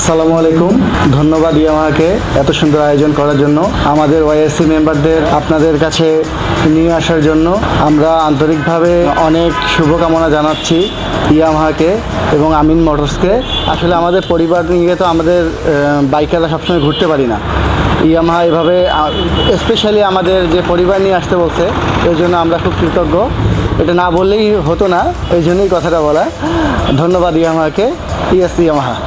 আসসালামু আলাইকুম। ধন্যবাদ ইয়ামাহাকে এত সুন্দর আয়োজন করার জন্য, আমাদের ওয়াইএসসি মেম্বারদের আপনাদের কাছে নিয়ে আসার জন্য আমরা আন্তরিকভাবে অনেক শুভকামনা জানাচ্ছি ইয়ামাহাকে এবং আমিন মোটরসকে। আসলে আমাদের পরিবার নিয়ে তো আমাদের বাইকাররা সবসময় ঘুরতে পারি না। ইয়ামাহা এভাবে স্পেশালি আমাদের যে পরিবার নিয়ে আসতে বলছে, এই জন্য আমরা খুব কৃতজ্ঞ। এটা না বললেই হতো না, এই জন্যই কথাটা বলা। ধন্যবাদ ইয়ামাহাকে। ইয়ামাহা।